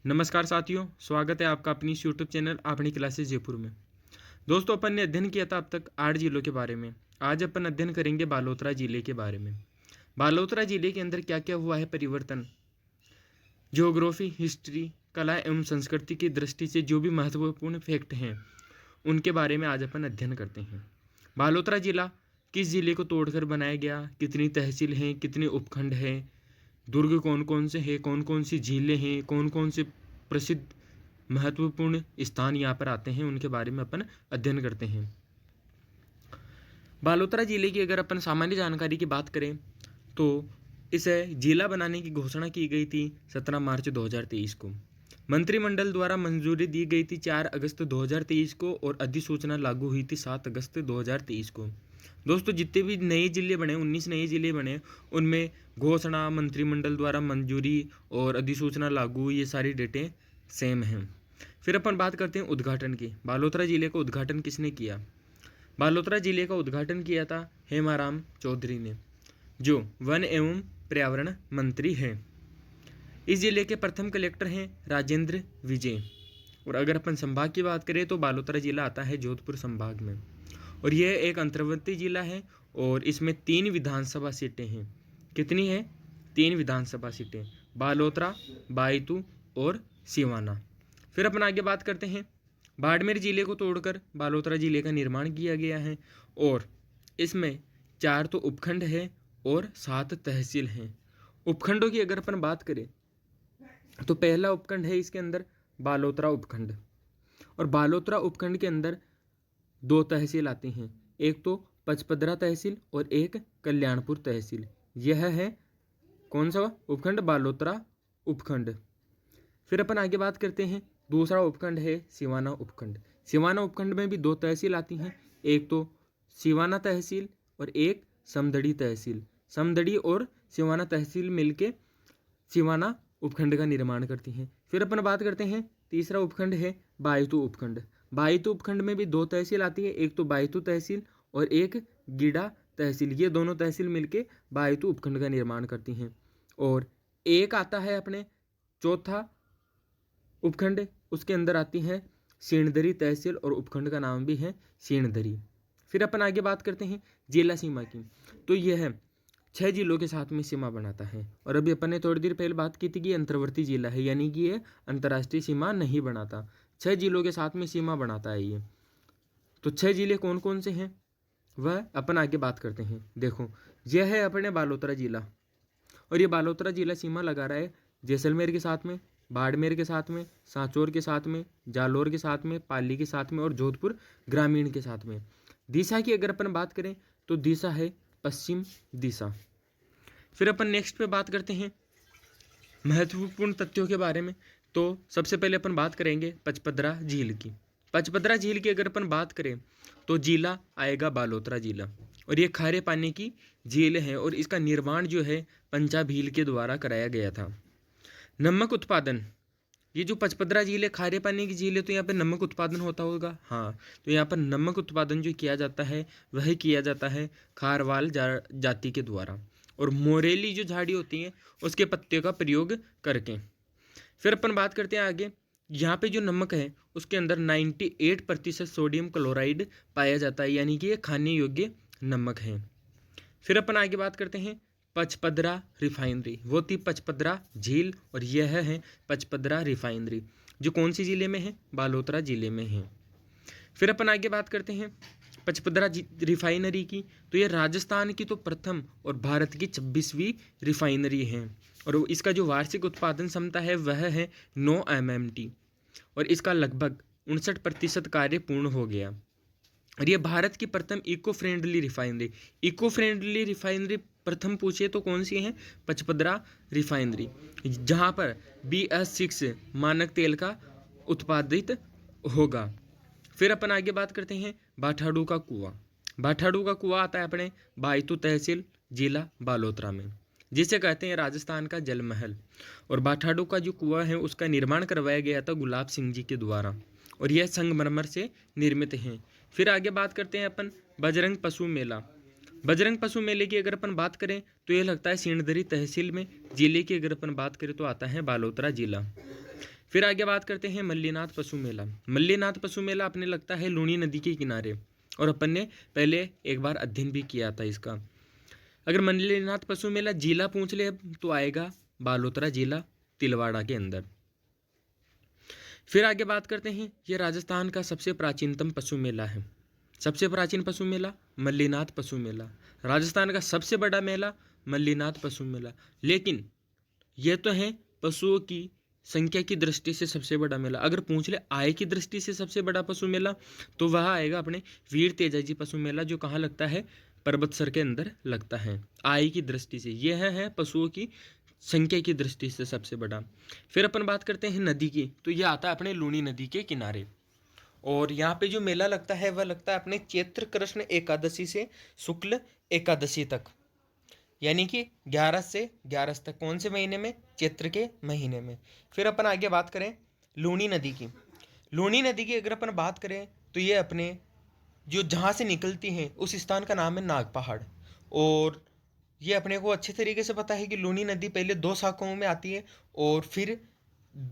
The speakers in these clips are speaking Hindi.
नमस्कार साथियों, स्वागत है आपका अपनी इस यूट्यूब चैनल अपनी क्लासेस जयपुर में। दोस्तों, अपन ने अध्ययन किया था अब तक 8 जिलों के बारे में। आज अपन अध्ययन करेंगे बालोतरा जिले के बारे में। बालोतरा जिले के अंदर क्या क्या हुआ है परिवर्तन, ज्योग्राफी, हिस्ट्री, कला एवं संस्कृति की दृष्टि से जो भी महत्वपूर्ण फैक्ट हैं उनके बारे में आज अपन अध्ययन करते हैं। बालोतरा जिला किस जिले को तोड़कर बनाया गया, कितनी तहसील हैं, कितने उपखंड हैं, दुर्ग कौन कौन से हैं, कौन कौन सी झीलें हैं, कौन कौन से प्रसिद्ध महत्वपूर्ण स्थान यहाँ पर आते हैं, उनके बारे में अपन अध्ययन करते हैं। बालोतरा जिले की अगर अपन सामान्य जानकारी की बात करें तो इसे जिला बनाने की घोषणा की गई थी 17 मार्च 2023 को। मंत्रिमंडल द्वारा मंजूरी दी गई थी 4 अगस्त 2023 को और अधिसूचना लागू हुई थी 7 अगस्त 2023 को। दोस्तों, जितने भी नए जिले बने, 19 नए जिले बने, उनमें घोषणा, मंत्रिमंडल द्वारा मंजूरी और अधिसूचना लागू, ये सारी डेटें सेम हैं। फिर अपन बात करते हैं उद्घाटन की। बालोतरा जिले का उद्घाटन किसने किया? बालोतरा जिले का उद्घाटन किया था हेमाराम चौधरी ने, जो वन एवं पर्यावरण मंत्री हैं। इस जिले के प्रथम कलेक्टर हैं राजेंद्र विजय। और अगर अपन संभाग की बात करें तो बालोतरा जिला आता है जोधपुर संभाग में, और यह एक अंतर्वर्ती जिला है और इसमें 3 विधानसभा सीटें हैं। कितनी है? 3 विधानसभा सीटें, बालोतरा, बायतू और सिवाना। फिर अपन आगे बात करते हैं। बाड़मेर जिले को तोड़कर बालोतरा जिले का निर्माण किया गया है और इसमें 4 तो उपखंड है और 7 तहसील हैं। उपखंडों की अगर अपन बात करें तो पहला उपखंड है इसके अंदर बालोतरा उपखंड, और बालोतरा उपखंड के अंदर 2 तहसील आती हैं, एक तो पचपदरा तहसील और एक कल्याणपुर तहसील। यह है कौन सा उपखंड? बालोतरा उपखंड। फिर अपन आगे बात करते हैं। दूसरा उपखंड है सिवाना उपखंड। सिवाना उपखंड में भी 2 तहसील आती हैं, एक तो सिवाना तहसील और एक समदड़ी तहसील। समदड़ी और सिवाना तहसील मिलके सिवाना उपखंड का निर्माण करती हैं। फिर अपन बात करते हैं, तीसरा उपखंड है बायतू उपखंड। बायतू उपखंड में भी 2 तहसील आती है, एक तो बायतू तहसील और एक गीडा तहसील। ये दोनों तहसील मिलके बायतू उपखंड का निर्माण करती हैं। और एक आता है अपने चौथा उपखंड, उसके अंदर आती है सीणदरी तहसील और उपखंड का नाम भी है सीणदरी। फिर अपन आगे बात करते हैं जिला सीमा की। तो यह 6 जिलों के साथ में सीमा बनाता है, और अभी अपन ने थोड़ी देर पहले बात की थी कि अंतर्वर्ती जिला है, यानी कि ये अंतर्राष्ट्रीय सीमा नहीं बनाता। 6 जिलों के साथ में सीमा बनाता है ये। तो 6 जिले कौन कौन से हैं वह अपन आगे बात करते हैं। देखो, यह है अपने बालोतरा जिला, और ये बालोतरा जिला सीमा लगा रहा है जैसलमेर के साथ में, बाड़मेर के साथ में, सांचौर के साथ में, जालोर के साथ में, पाली के साथ में और जोधपुर ग्रामीण के साथ में। दिशा की अगर अपन बात करें तो दिशा है पश्चिम दिशा। फिर अपन नेक्स्ट पे बात करते हैं महत्वपूर्ण तथ्यों के बारे में। तो सबसे पहले अपन बात करेंगे पचपदरा झील की। पचपदरा झील की अगर अपन बात करें तो जिला आएगा बालोतरा जिला, और ये खारे पानी की झील है और इसका निर्माण जो है पंचाभील के द्वारा कराया गया था। नमक उत्पादन, ये जो पचपदरा झील है खारे पानी की झील है, तो यहाँ पर नमक उत्पादन होता होगा। हाँ, तो यहाँ पर नमक उत्पादन जो किया जाता है वह किया जाता है खारवाल जाति के द्वारा, और मोरेली जो झाड़ी होती है उसके पत्ते का प्रयोग करके। फिर अपन बात करते हैं आगे। यहाँ पे जो नमक है उसके अंदर 98% सोडियम क्लोराइड पाया जाता है, यानी कि ये खाने योग्य नमक है। फिर अपन आगे बात करते हैं पचपदरा रिफाइनरी। वो थी पचपदरा झील और यह है पचपदरा रिफाइनरी, जो कौन सी ज़िले में है? बालोतरा ज़िले में है। फिर अपन आगे बात करते हैं पचपदरा रिफाइनरी की। तो ये राजस्थान की तो प्रथम और भारत की 26वीं रिफाइनरी है, और इसका जो वार्षिक उत्पादन क्षमता है वह है 9 MMT, और इसका लगभग 59% कार्य पूर्ण हो गया। और ये भारत की प्रथम eco friendly refinery. Eco friendly refinery प्रथम पूछे तो कौन सी है? पचपदरा रिफाइनरी, जहाँ पर BS6 मानक तेल का उत्पादित होगा। फिर अपन आगे बात करते हैं बाठाड़ू का कुआं। बाठाड़ू का कुआं आता है अपने बायतू तहसील जिला बालोतरा में, जिसे कहते हैं राजस्थान का जल महल। और बाठाड़ू का जो कुआं है उसका निर्माण करवाया गया था गुलाब सिंह जी के द्वारा, और यह संगमरमर से निर्मित हैं। फिर आगे बात करते हैं अपन बजरंग पशु मेला। बजरंग पशु मेले की अगर अपन बात करें तो यह लगता है सीणदरी तहसील में। जिले की अगर अपन बात करें तो आता है बालोतरा जिला। फिर आगे बात करते हैं मल्लीनाथ पशु मेला। मल्लीनाथ पशु मेला अपने लगता है लूनी नदी के किनारे, और अपन ने पहले एक बार अध्ययन भी किया था इसका। अगर मल्लीनाथ पशु मेला जिला पूछ ले तो आएगा बालोतरा जिला तिलवाड़ा के अंदर। फिर आगे बात करते हैं, ये राजस्थान का सबसे प्राचीनतम पशु मेला है। सबसे प्राचीन पशु मेला मल्लीनाथ पशु मेला, राजस्थान का सबसे बड़ा मेला मल्लीनाथ पशु मेला। लेकिन यह तो है पशुओं की संख्या की दृष्टि से सबसे बड़ा मेला। अगर पूछ ले आय की दृष्टि से सबसे बड़ा पशु मेला, तो वह आएगा अपने वीर तेजाजी पशु मेला, जो कहाँ लगता है, पर्वतसर के अंदर लगता है। आय की दृष्टि से यह है पशुओं की संख्या की दृष्टि से सबसे बड़ा। फिर अपन बात करते हैं नदी की, तो यह आता है अपने लूनी नदी के किनारे। और यहाँ पे जो मेला लगता है वह लगता है अपने चैत्र कृष्ण एकादशी से शुक्ल एकादशी तक, यानी कि 11 से 11 तक। कौन से महीने में? चैत्र के महीने में। फिर अपन आगे बात करें लूनी नदी की। लूनी नदी की अगर अपन बात करें तो ये अपने जो जहाँ से निकलती हैं उस स्थान का नाम है नाग पहाड़। और ये अपने को अच्छे तरीके से पता है कि लूनी नदी पहले 2 शाखाओं में आती है, और फिर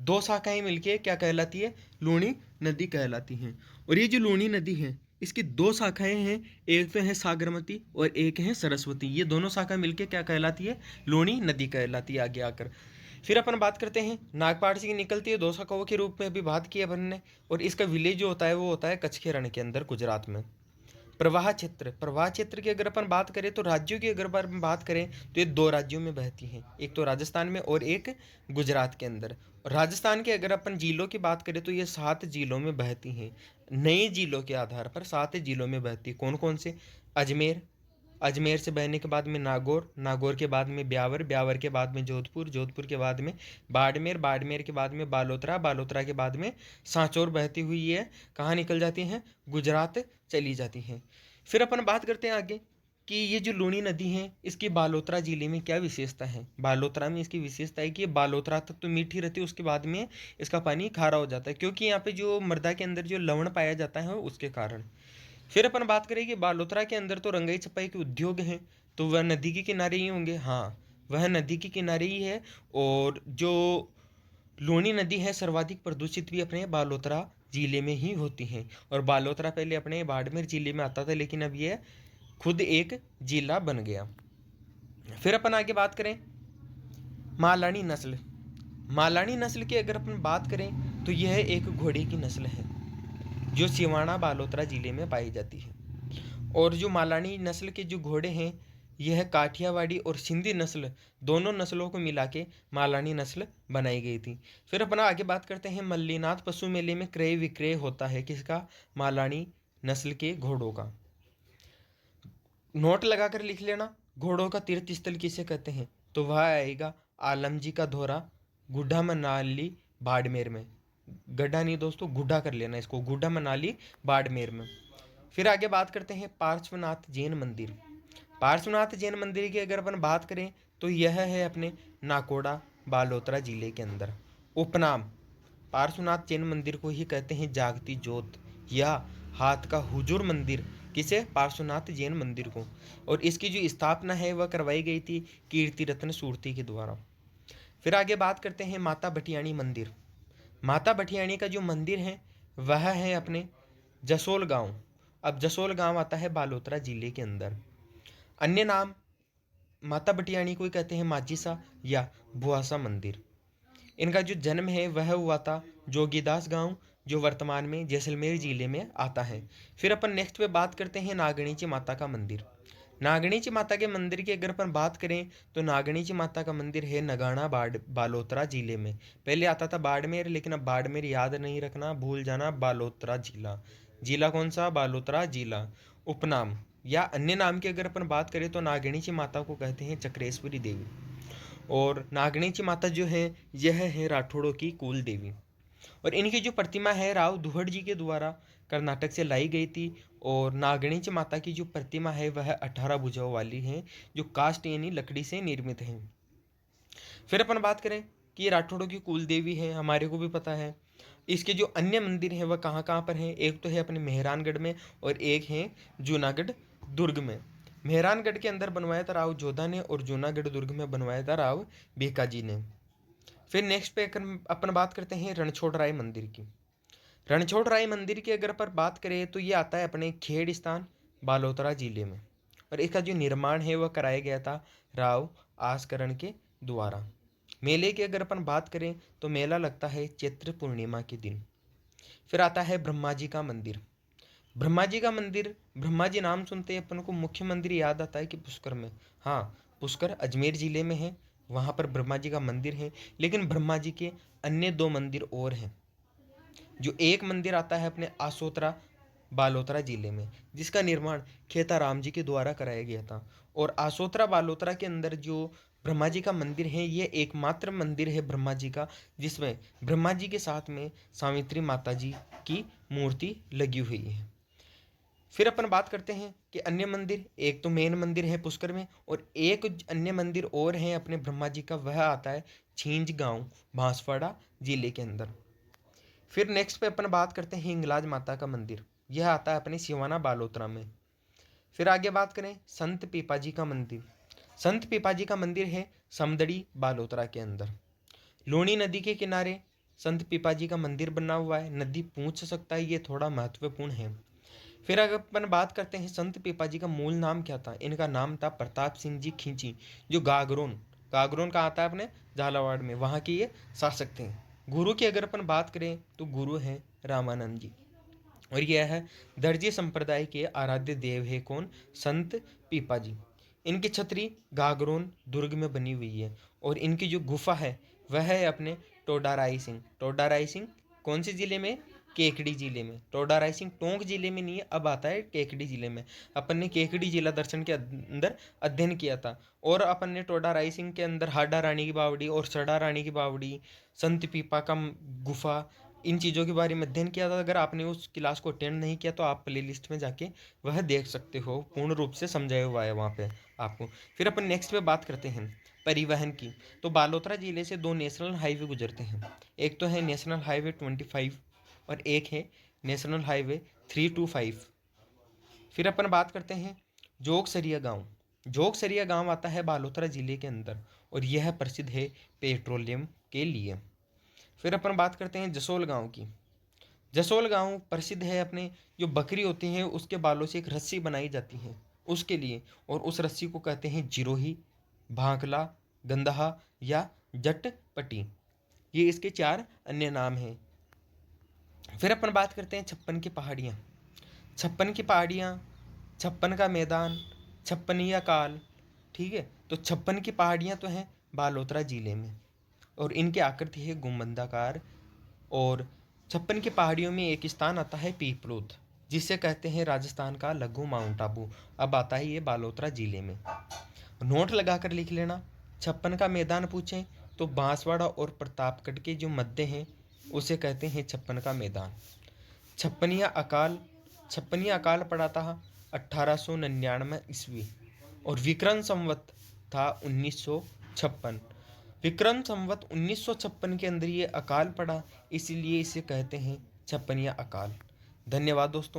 2 शाखाएं मिलके क्या कहलाती है? लूनी नदी कहलाती हैं। और ये जो लूनी नदी है इसकी 2 शाखाएं हैं, एक तो है सागरमती और एक है सरस्वती। ये दोनों शाखा मिलके क्या कहलाती है? लूनी नदी कहलाती है आगे आकर। फिर अपन बात करते हैं नागपाड़ से निकलती है 2 शाखाओं के रूप में, अभी बात की अपन ने। और इसका विलेज जो होता है वो होता है कच्छ के रण के अंदर, गुजरात में। प्रवाह क्षेत्र की अगर अपन बात करें तो राज्यों की अगर अपन बात करें तो ये 2 राज्यों में बहती हैं, एक तो राजस्थान में और एक गुजरात के अंदर। और राजस्थान के अगर अपन जिलों की बात करें तो ये 7 जिलों में बहती हैं। नए जिलों के आधार पर 7 जिलों में बहती। कौन कौन से? अजमेर, अजमेर से बहने के बाद में नागौर, नागौर के बाद में ब्यावर, ब्यावर के बाद में जोधपुर, जोधपुर के बाद में बाड़मेर, बाड़मेर के बाद में बालोतरा, बालोतरा के बाद में सांचौर बहती हुई है कहाँ निकल जाती हैं? गुजरात चली जाती हैं। फिर अपन बात करते हैं आगे कि ये जो लूनी नदी है इसकी बालोतरा जिले में क्या विशेषता है। बालोतरा में इसकी विशेषता है कि ये बालोतरा तक तो मीठी रहती है, उसके बाद में इसका पानी खारा हो जाता है, क्योंकि यहाँ पे जो मृदा के अंदर जो लवण पाया जाता है उसके कारण। फिर अपन बात करें कि बालोतरा के अंदर तो रंगाई छपाई के उद्योग हैं, तो वह नदी के किनारे ही होंगे। हाँ, वह नदी के किनारे ही है। और जो लूनी नदी है सर्वाधिक प्रदूषित भी अपने बालोतरा जिले में ही होती हैं। और बालोतरा पहले अपने बाड़मेर जिले में आता था, लेकिन अब यह खुद एक जिला बन गया। फिर अपन आगे बात करें मालानी नस्ल। मालानी नस्ल की अगर अपन बात करें तो यह एक घोड़े की नस्ल है जो सिवाना बालोतरा जिले में पाई जाती है। और जो मालानी नस्ल के जो घोड़े हैं यह काठियावाड़ी और सिंधी नस्ल दोनों नस्लों को मिला के मालानी नस्ल बनाई गई थी। फिर अपना आगे बात करते हैं मल्लीनाथ पशु मेले में क्रय विक्रय होता है किसका? मालानी नस्ल के घोड़ों का। नोट लगाकर लिख लेना, घोड़ों का तीर्थ स्थल किसे कहते हैं? तो वह आएगा आलमजी का धोरा, गुड्ढा मनाली बाड़मेर में। गड्ढा नहीं दोस्तों, गुड्ढा कर लेना इसको, गुड्ढा मनाली बाड़मेर में। फिर आगे बात करते हैं पार्श्वनाथ जैन मंदिर। पार्श्वनाथ जैन मंदिर की अगर अपन बात करें तो यह है अपने नाकोड़ा बालोतरा जिले के अंदर। उपनाम पार्श्वनाथ जैन मंदिर को ही कहते हैं जागती ज्योत या हाथ का हुजूर मंदिर। किसे? पार्श्वनाथ जैन मंदिर को। और इसकी जो स्थापना है वह करवाई गई थी कीर्ति रत्न सूर्ति के द्वारा। फिर आगे बात करते हैं माता भटियाणी मंदिर। माता भटियाणी का जो मंदिर है वह है अपने जसोल गांव। अब जसोल गांव आता है बालोतरा जिले के अंदर। अन्य नाम माता भटियाणी को ही कहते हैं माजीसा या भुआसा मंदिर। इनका जो जन्म है वह हुआ था जोगीदास गांव, जो वर्तमान में जैसलमेर जिले में आता है। फिर अपन नेक्स्ट पे बात करते हैं नागणीची माता का मंदिर। नागणीची माता के मंदिर की अगर अपन बात करें तो नागणीची माता का मंदिर है नगाना बालोतरा जिले में। पहले आता था बाड़मेर, लेकिन अब बाड़मेर याद नहीं रखना, भूल जाना, बालोतरा जिला। जिला कौन सा? बालोतरा जिला। उपनाम या अन्य नाम की अगर अपन बात करें तो नागणीची माता को कहते हैं चक्रेश्वरी देवी। और नागणीची माता जो है यह है राठौड़ों की कुल देवी। और इनकी जो प्रतिमा है राव दुहड़ जी के द्वारा कर्नाटक से लाई गई थी। और नागणीची माता की जो प्रतिमा है वह 18 भुजाओं वाली है, जो कास्ट यानी लकड़ी से निर्मित है। फिर अपन बात करें कि ये राठौड़ों की कुल देवी है, हमारे को भी पता है। इसके जो अन्य मंदिर हैं वह कहाँ कहाँ पर हैं? एक तो है अपने मेहरानगढ़ में और एक है जूनागढ़ दुर्ग में। मेहरानगढ़ के अंदर बनवाया था राव जोधा ने और जूनागढ़ दुर्ग में बनवाया था राव बीकाजी ने। फिर नेक्स्ट पे अपन बात करते हैं रणछोड़राय मंदिर की। रणछोड़राय मंदिर की अगर अपन बात करें तो ये आता है अपने खेड़ स्थान बालोतरा जिले में, और इसका जो निर्माण है वह कराया गया था राव आस्करण के द्वारा। मेले की अगर अपन बात करें तो मेला लगता है चैत्र पूर्णिमा के दिन। फिर आता है ब्रह्मा जी का मंदिर। ब्रह्मा जी का मंदिर, ब्रह्मा जी नाम सुनते ही अपन को मुख्य मंदिर याद आता है कि पुष्कर में। हाँ, पुष्कर अजमेर जिले में है, वहाँ पर ब्रह्मा जी का मंदिर है। लेकिन ब्रह्मा जी के अन्य दो मंदिर और हैं। जो एक मंदिर आता है अपने आसोतरा बालोतरा जिले में, जिसका निर्माण खेताराम जी के द्वारा कराया गया था। और आसोतरा बालोतरा के अंदर जो ब्रह्मा जी का मंदिर है, ये एकमात्र मंदिर है ब्रह्मा जी का जिसमें ब्रह्मा जी के साथ में सावित्री माता जी की मूर्ति लगी हुई है। फिर अपन बात करते हैं कि अन्य मंदिर, एक तो मेन मंदिर है पुष्कर में, और एक अन्य मंदिर और है अपने ब्रह्मा जी का, वह आता है छींज गांव बांसवाड़ा जिले के अंदर। फिर नेक्स्ट पे अपन बात करते हैं हिंगलाज माता का मंदिर, यह आता है अपने सिवाना बालोतरा में। फिर आगे बात करें संत पीपाजी का मंदिर। संत पीपाजी का मंदिर है समदड़ी बालोतरा के अंदर। लूणी नदी के किनारे संत पीपाजी का मंदिर बना हुआ है, नदी पूछ सकता है, ये थोड़ा महत्वपूर्ण है। फिर अगर अपन बात करते हैं संत पीपाजी का मूल नाम क्या था, इनका नाम था प्रताप सिंह जी खींची, जो गागरोन, गागरोन का आता है अपने झालावाड़ में, वहाँ के ये शासक थे। गुरु की अगर अपन बात करें तो गुरु हैं रामानंद जी, और यह है दर्जी संप्रदाय के आराध्य देव है कौन, संत पीपाजी। इनकी छतरी गागरोन दुर्ग में बनी हुई है, और इनकी जो गुफा है वह है अपने टोडाराई सिंह। टोडाराई सिंह कौन से जिले में, केकड़ी जिले में। टोडाराई सिंह टोंक जिले में नहीं है, अब आता है केकड़ी जिले में। अपन ने केकड़ी जिला दर्शन के अंदर अध्ययन किया था, और अपन ने टोडाराई सिंह के अंदर हाडा रानी की बावड़ी और सड़ा रानी की बावड़ी, संत पीपा का गुफा, इन चीज़ों के बारे में अध्ययन किया था। अगर आपने उस क्लास को अटेंड नहीं किया तो आप प्ले लिस्ट में जाके वह देख सकते हो, पूर्ण रूप से समझाया हुआ है वहाँ पे आपको। फिर अपन नेक्स्ट पे बात करते हैं परिवहन की। तो बालोतरा जिले से दो नेशनल हाईवे गुजरते हैं, एक तो है नेशनल हाईवे 25 और एक है नेशनल हाईवे 325। फिर अपन बात करते हैं जोगसरिया गांव। जोगसरिया गांव आता है बालोतरा जिले के अंदर, और यह प्रसिद्ध है पेट्रोलियम के लिए। फिर अपन बात करते हैं जसोल गांव की। जसोल गांव प्रसिद्ध है अपने, जो बकरी होती है उसके बालों से एक रस्सी बनाई जाती है उसके लिए, और उस रस्सी को कहते हैं जिरोही, भांकला, गंदहा या जटपटी। ये इसके 4 अन्य नाम हैं। फिर अपन बात करते हैं छप्पन की पहाड़ियाँ। छप्पन की पहाड़ियाँ, छप्पन का मैदान, छप्पनिया काल, ठीक है। तो छप्पन की पहाड़ियाँ तो हैं बालोतरा जिले में, और इनकी आकृति है गुंबदाकार। और छप्पन की पहाड़ियों में एक स्थान आता है पीपलोद, जिसे कहते हैं राजस्थान का लघु माउंट आबू, अब आता है ये बालोतरा जिले में। नोट लगा कर लिख लेना। छप्पन का मैदान पूछें तो बांसवाड़ा और प्रतापगढ़ के जो मध्य हैं उसे कहते हैं छप्पन का मैदान। छप्पनिया अकाल पड़ा था 1899 ईस्वी, और विक्रम संवत था 1956। विक्रम संवत 1956 के अंदर ये अकाल पड़ा, इसलिए इसे कहते हैं छप्पनिया अकाल। धन्यवाद दोस्तों।